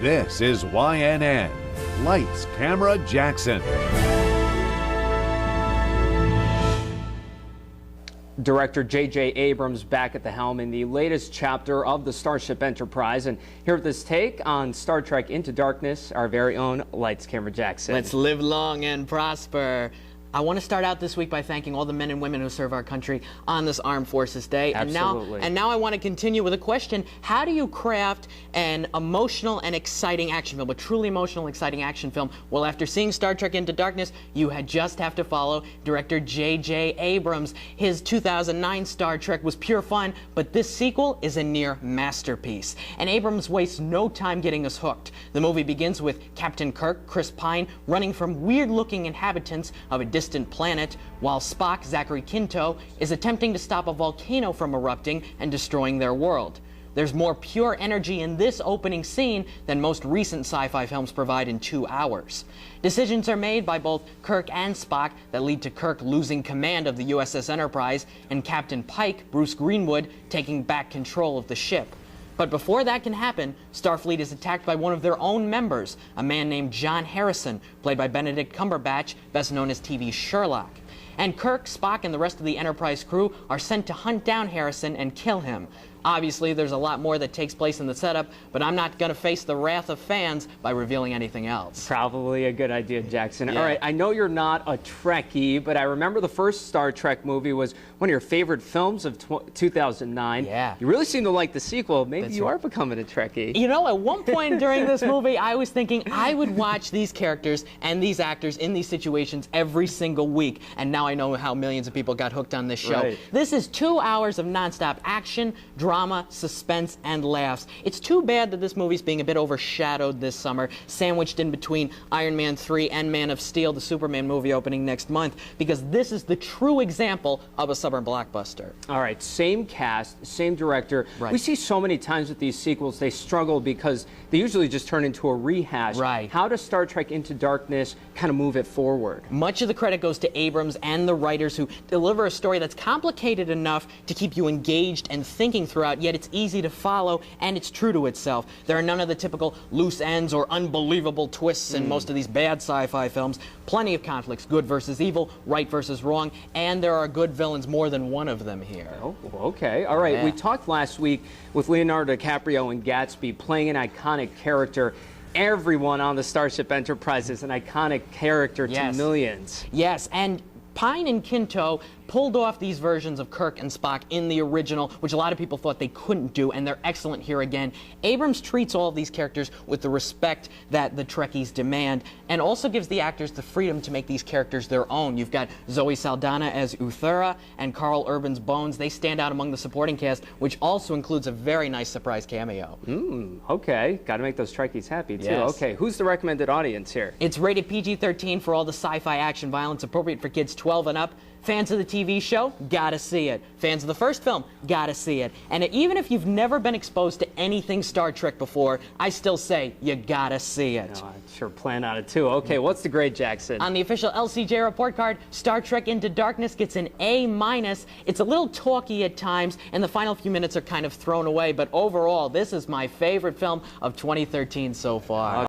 This is YNN. Lights, Camera, Jackson. Director J.J. Abrams back at the helm in the latest chapter of the Starship Enterprise. And here with this take on Star Trek Into Darkness, our very own Lights, Camera, Jackson. Let's live long and prosper. I want to start out this week by thanking all the men and women who serve our country on this Armed Forces Day. Absolutely. And now I want to continue with a question. How do you craft an emotional and exciting action film, a truly emotional, exciting action film? Well, after seeing Star Trek Into Darkness, you just have to follow director J.J. Abrams. His 2009 Star Trek was pure fun, but this sequel is a near masterpiece. And Abrams wastes no time getting us hooked. The movie begins with Captain Kirk, Chris Pine, running from weird-looking inhabitants of a distant planet, while Spock, Zachary Quinto, is attempting to stop a volcano from erupting and destroying their world. There's more pure energy in this opening scene than most recent sci-fi films provide in 2 hours. Decisions are made by both Kirk and Spock that lead to Kirk losing command of the USS Enterprise and Captain Pike, Bruce Greenwood, taking back control of the ship. But before that can happen, Starfleet is attacked by one of their own members, a man named John Harrison, played by Benedict Cumberbatch, best known as TV's Sherlock. And Kirk, Spock, and the rest of the Enterprise crew are sent to hunt down Harrison and kill him. Obviously, there's a lot more that takes place in the setup, but I'm not going to face the wrath of fans by revealing anything else. Probably a good idea, Jackson. Yeah. All right, I know you're not a Trekkie, but I remember the first Star Trek movie was one of your favorite films of 2009. Yeah. You really seem to like the sequel. Maybe That's you right. are becoming a Trekkie. You know, at one point during this movie, I was thinking I would watch these characters and these actors in these situations every single week. And now I know how millions of people got hooked on this show. Right. This is 2 hours of nonstop action, drama, suspense, and laughs. It's too bad that this movie's being a bit overshadowed this summer, sandwiched in between Iron Man 3 and Man of Steel, the Superman movie opening next month, because this is the true example of a summer blockbuster. All right, same cast, same director. Right. We see so many times with these sequels, they struggle because they usually just turn into a rehash. Right. How does Star Trek Into Darkness kind of move it forward? Much of the credit goes to Abrams and the writers who deliver a story that's complicated enough to keep you engaged and thinking throughout, yet it's easy to follow and it's true to itself. There are none of the typical loose ends or unbelievable twists in most of these bad sci-fi films. Plenty of conflicts, good versus evil, right versus wrong, and there are good villains, more than one of them here. Oh, okay. All right. Yeah. We talked last week with Leonardo DiCaprio and Gatsby playing an iconic character. Everyone on the Starship Enterprise is an iconic character to millions. Yes, and Pine and Quinto pulled off these versions of Kirk and Spock in the original, which a lot of people thought they couldn't do, and they're excellent here again. Abrams treats all of these characters with the respect that the Trekkies demand, and also gives the actors the freedom to make these characters their own. You've got Zoe Saldana as Uthura, and Carl Urban's Bones. They stand out among the supporting cast, which also includes a very nice surprise cameo. Okay. Got to make those Trekkies happy, too. Yes. Okay. Who's the recommended audience here? It's rated PG-13 for all the sci-fi action violence appropriate for kids 12 and up. Fans of the TV show, gotta see it. Fans of the first film, gotta see it. And even if you've never been exposed to anything Star Trek before, I still say you gotta see it. No, I sure plan on it, too. Okay. What's the grade, Jackson? On the official LCJ report card, Star Trek Into Darkness gets an A-. It's a little talky at times, and the final few minutes are kind of thrown away, but overall, this is my favorite film of 2013 so far.